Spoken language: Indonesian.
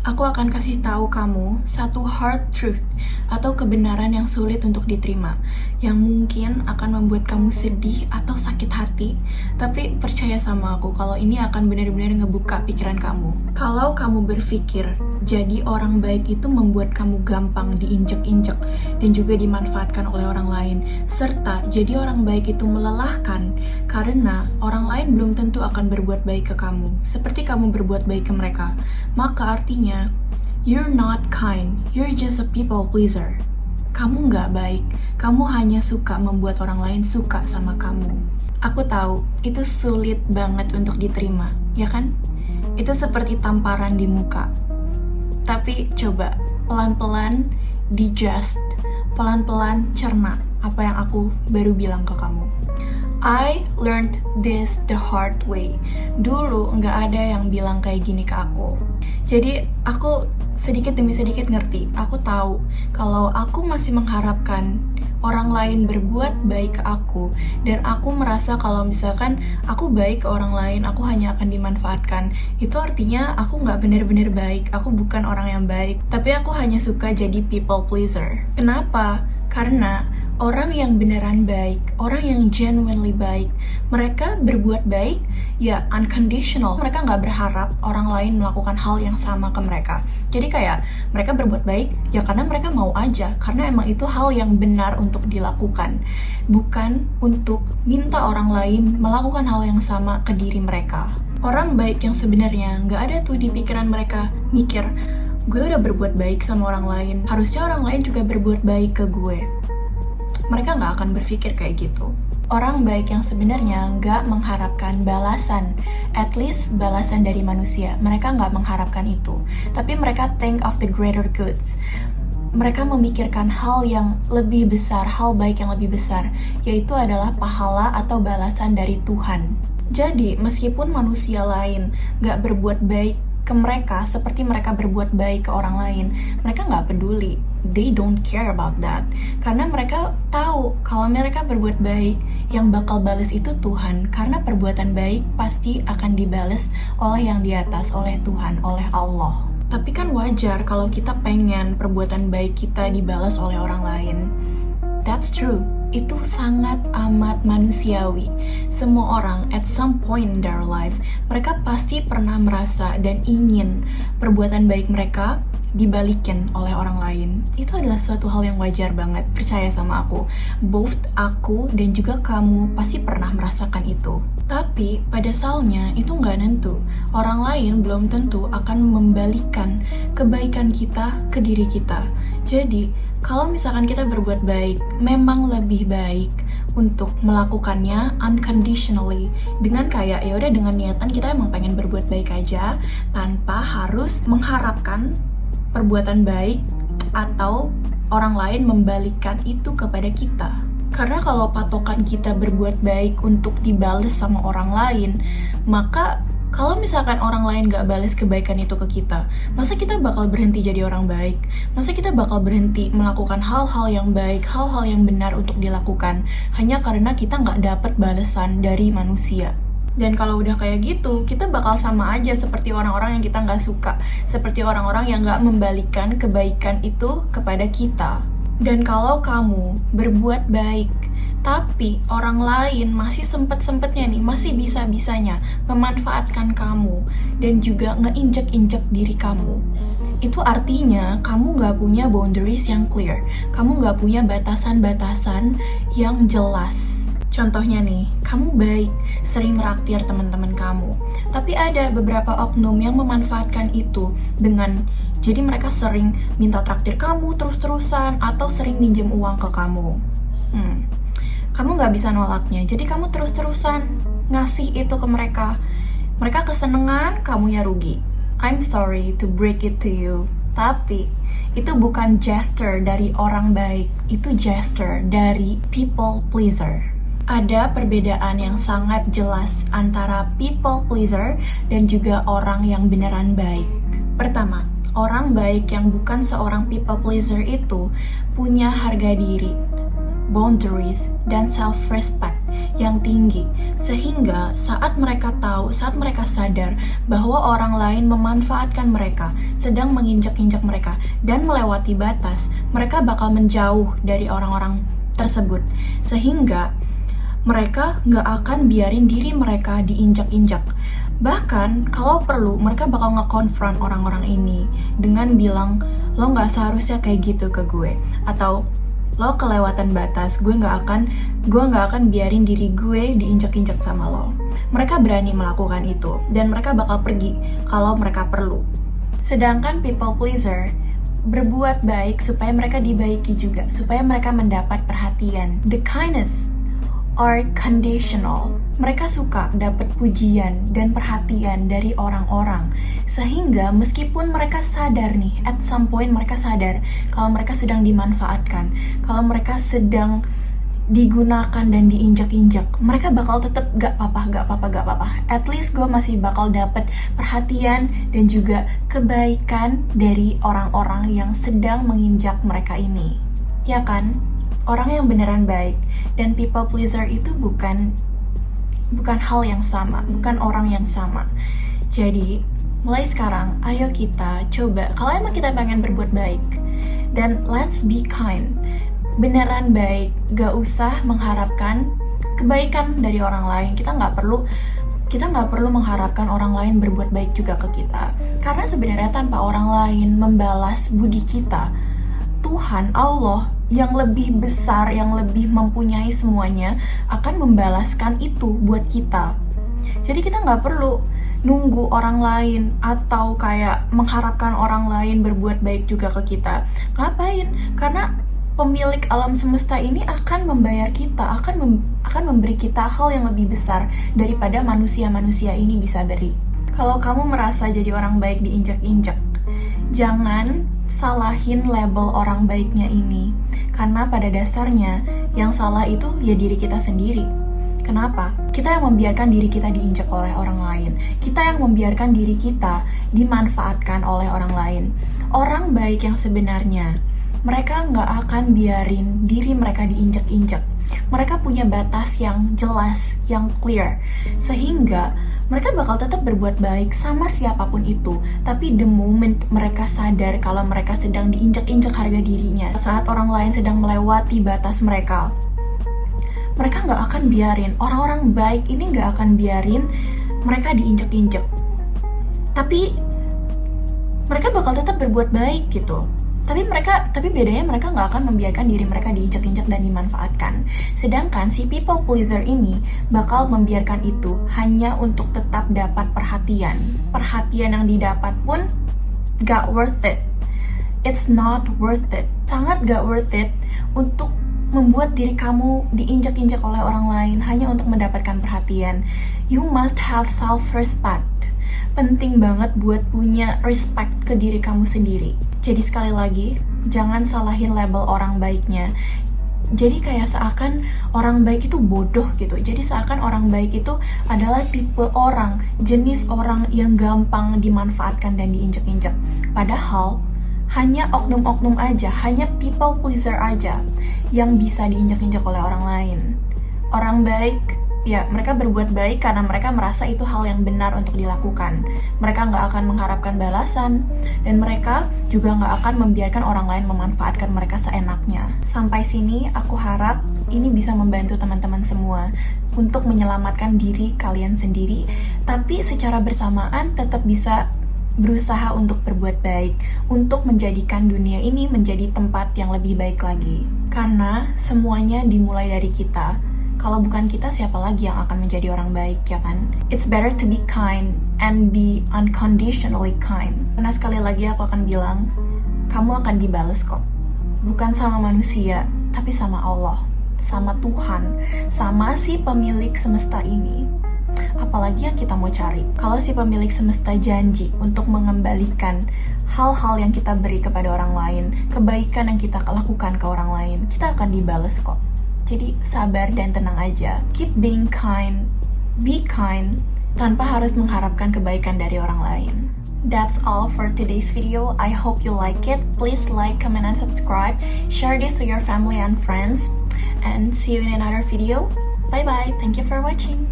Aku akan kasih tahu kamu satu hard truth atau kebenaran yang sulit untuk diterima, yang mungkin akan membuat kamu sedih atau sakit hati. Tapi percaya sama aku kalau ini akan benar-benar ngebuka pikiran kamu. Kalau kamu berpikir jadi orang baik itu membuat kamu gampang diinjek-injek dan juga dimanfaatkan oleh orang lain, serta jadi orang baik itu melelahkan karena orang lain belum tentu akan berbuat baik ke kamu seperti kamu berbuat baik ke mereka, maka artinya you're not kind, you're just a people pleaser. Kamu nggak baik, kamu hanya suka membuat orang lain suka sama kamu. Aku tahu, itu sulit banget untuk diterima, ya kan? Itu seperti tamparan di muka. Tapi coba, pelan-pelan digest, pelan-pelan cerna apa yang aku baru bilang ke kamu. I learned this the hard way. Dulu nggak ada yang bilang kayak gini ke aku. Jadi aku sedikit demi sedikit ngerti. Aku tahu kalau aku masih mengharapkan orang lain berbuat baik ke aku, dan aku merasa kalau misalkan aku baik ke orang lain, aku hanya akan dimanfaatkan. Itu artinya aku nggak benar-benar baik. Aku bukan orang yang baik, tapi aku hanya suka jadi people pleaser. Kenapa? Karena orang yang beneran baik, orang yang genuinely baik, mereka berbuat baik ya unconditional. Mereka nggak berharap orang lain melakukan hal yang sama ke mereka. Jadi kayak mereka berbuat baik ya karena mereka mau aja, karena emang itu hal yang benar untuk dilakukan, bukan untuk minta orang lain melakukan hal yang sama ke diri mereka. Orang baik yang sebenarnya nggak ada tuh di pikiran mereka mikir, gue udah berbuat baik sama orang lain, harusnya orang lain juga berbuat baik ke gue. Mereka nggak akan berpikir kayak gitu. Orang baik yang sebenarnya nggak mengharapkan balasan, at least balasan dari manusia. Mereka nggak mengharapkan itu, tapi mereka think of the greater goods. Mereka memikirkan hal yang lebih besar, hal baik yang lebih besar, yaitu adalah pahala atau balasan dari Tuhan. Jadi, meskipun manusia lain nggak berbuat baik ke mereka seperti mereka berbuat baik ke orang lain, mereka nggak peduli. They don't care about that. Karena mereka tahu kalau mereka berbuat baik, yang bakal balas itu Tuhan. Karena perbuatan baik pasti akan dibales oleh yang di atas, oleh Tuhan, oleh Allah. Tapi kan wajar kalau kita pengen perbuatan baik kita dibalas oleh orang lain. That's true. Itu sangat amat manusiawi. Semua orang at some point in their life, mereka pasti pernah merasa dan ingin perbuatan baik mereka dibalikin oleh orang lain. Itu adalah suatu hal yang wajar banget, percaya sama aku. Both aku dan juga kamu pasti pernah merasakan itu. Tapi pada asalnya itu nggak nentu. Orang lain belum tentu akan membalikan kebaikan kita ke diri kita. Jadi kalau misalkan kita berbuat baik, memang lebih baik untuk melakukannya unconditionally, dengan kayak ya udah dengan niatan kita emang pengen berbuat baik aja tanpa harus mengharapkan perbuatan baik atau orang lain membalikan itu kepada kita. Karena kalau patokan kita berbuat baik untuk dibales sama orang lain, maka kalau misalkan orang lain gak balas kebaikan itu ke kita, masa kita bakal berhenti jadi orang baik? Masa kita bakal berhenti melakukan hal-hal yang baik, hal-hal yang benar untuk dilakukan hanya karena kita gak dapet balasan dari manusia? Dan kalau udah kayak gitu, kita bakal sama aja seperti orang-orang yang kita gak suka, seperti orang-orang yang gak membalikan kebaikan itu kepada kita. Dan kalau kamu berbuat baik, tapi orang lain masih sempet-sempetnya nih, masih bisa-bisanya memanfaatkan kamu dan juga ngeinjek-injek diri kamu, itu artinya kamu gak punya boundaries yang clear. Kamu gak punya batasan-batasan yang jelas. Contohnya nih, kamu baik, sering nraktir teman-teman kamu, tapi ada beberapa oknum yang memanfaatkan itu dengan jadi mereka sering minta traktir kamu terus-terusan atau sering minjem uang ke kamu. Kamu gak bisa nolaknya, jadi kamu terus-terusan ngasih itu ke mereka. Mereka kesenengan, kamunya rugi. I'm sorry to break it to you, tapi itu bukan gesture dari orang baik, itu gesture dari people pleaser. Ada perbedaan yang sangat jelas antara people pleaser dan juga orang yang beneran baik. Pertama, orang baik yang bukan seorang people pleaser itu punya harga diri, boundaries, dan self-respect yang tinggi. Sehingga saat mereka tahu, saat mereka sadar bahwa orang lain memanfaatkan mereka, sedang menginjak-injak mereka, dan melewati batas, mereka bakal menjauh dari orang-orang tersebut. Sehingga mereka nggak akan biarin diri mereka diinjak-injak. Bahkan kalau perlu mereka bakal nge-confront orang-orang ini dengan bilang, lo nggak seharusnya kayak gitu ke gue, atau lo kelewatan batas, gue nggak akan biarin diri gue diinjak-injak sama lo. Mereka berani melakukan itu dan mereka bakal pergi kalau mereka perlu. Sedangkan people pleaser berbuat baik supaya mereka dibaiki juga, supaya mereka mendapat perhatian. The kindness are conditional. Mereka suka dapat pujian dan perhatian dari orang-orang. Sehingga meskipun mereka sadar nih, at some point mereka sadar kalau mereka sedang dimanfaatkan, kalau mereka sedang digunakan dan diinjak-injak, mereka bakal tetap gak apa-apa. At least gue masih bakal dapat perhatian dan juga kebaikan dari orang-orang yang sedang menginjak mereka ini. Ya kan? Orang yang beneran baik dan people pleaser itu bukan hal yang sama, bukan orang yang sama. Jadi, mulai sekarang, ayo kita coba, kalau emang kita pengen berbuat baik, dan let's be kind. Beneran baik, gak usah mengharapkan kebaikan dari orang lain. Kita nggak perlu mengharapkan orang lain berbuat baik juga ke kita. Karena sebenarnya tanpa orang lain membalas budi kita, Tuhan, Allah, yang lebih besar, yang lebih mempunyai semuanya, akan membalaskan itu buat kita. Jadi kita nggak perlu nunggu orang lain atau kayak mengharapkan orang lain berbuat baik juga ke kita. Ngapain? Karena pemilik alam semesta ini akan membayar kita, akan memberi kita hal yang lebih besar daripada manusia-manusia ini bisa beri. Kalau kamu merasa jadi orang baik diinjak-injak, jangan salahin label orang baiknya ini, karena pada dasarnya yang salah itu ya diri kita sendiri. Kenapa? Kita yang membiarkan diri kita diinjak oleh orang lain. Kita yang membiarkan diri kita dimanfaatkan oleh orang lain. Orang baik yang sebenarnya, mereka nggak akan biarin diri mereka diinjak-injak. Mereka punya batas yang jelas, yang clear, sehingga mereka bakal tetap berbuat baik sama siapapun itu. Tapi the moment mereka sadar kalau mereka sedang diinjak-injak harga dirinya, saat orang lain sedang melewati batas mereka nggak akan biarin, orang-orang baik ini nggak akan biarin mereka diinjak-injak. Tapi mereka bakal tetap berbuat baik gitu. Tapi bedanya mereka nggak akan membiarkan diri mereka diinjak-injak dan dimanfaatkan. Sedangkan si people pleaser ini bakal membiarkan itu hanya untuk tetap dapat perhatian. Perhatian yang didapat pun gak worth it. It's not worth it. Sangat gak worth it untuk membuat diri kamu diinjak-injak oleh orang lain hanya untuk mendapatkan perhatian. You must have self-respect. Penting banget buat punya respect ke diri kamu sendiri. Jadi sekali lagi, jangan salahin label orang baiknya. Jadi kayak seakan orang baik itu bodoh gitu. Jadi seakan orang baik itu adalah tipe orang, jenis orang yang gampang dimanfaatkan dan diinjak-injak. Padahal hanya oknum-oknum aja, hanya people pleaser aja yang bisa diinjak-injak oleh orang lain. Orang baik, ya mereka berbuat baik karena mereka merasa itu hal yang benar untuk dilakukan. Mereka nggak akan mengharapkan balasan, dan mereka juga nggak akan membiarkan orang lain memanfaatkan mereka seenaknya. Sampai sini aku harap ini bisa membantu teman-teman semua untuk menyelamatkan diri kalian sendiri, tapi secara bersamaan tetap bisa berusaha untuk berbuat baik, untuk menjadikan dunia ini menjadi tempat yang lebih baik lagi. Karena semuanya dimulai dari kita. Kalau bukan kita, siapa lagi yang akan menjadi orang baik, ya kan? It's better to be kind and be unconditionally kind. Karena sekali lagi aku akan bilang, kamu akan dibales kok. Bukan sama manusia, tapi sama Allah, sama Tuhan, sama si pemilik semesta ini. Apalagi yang kita mau cari? Kalau si pemilik semesta janji untuk mengembalikan hal-hal yang kita beri kepada orang lain, kebaikan yang kita lakukan ke orang lain, kita akan dibales kok. Jadi sabar dan tenang aja. Keep being kind, be kind, tanpa harus mengharapkan kebaikan dari orang lain. That's all for today's video. I hope you like it. Please like, comment, and subscribe. Share this to your family and friends. And see you in another video. Bye bye. Thank you for watching.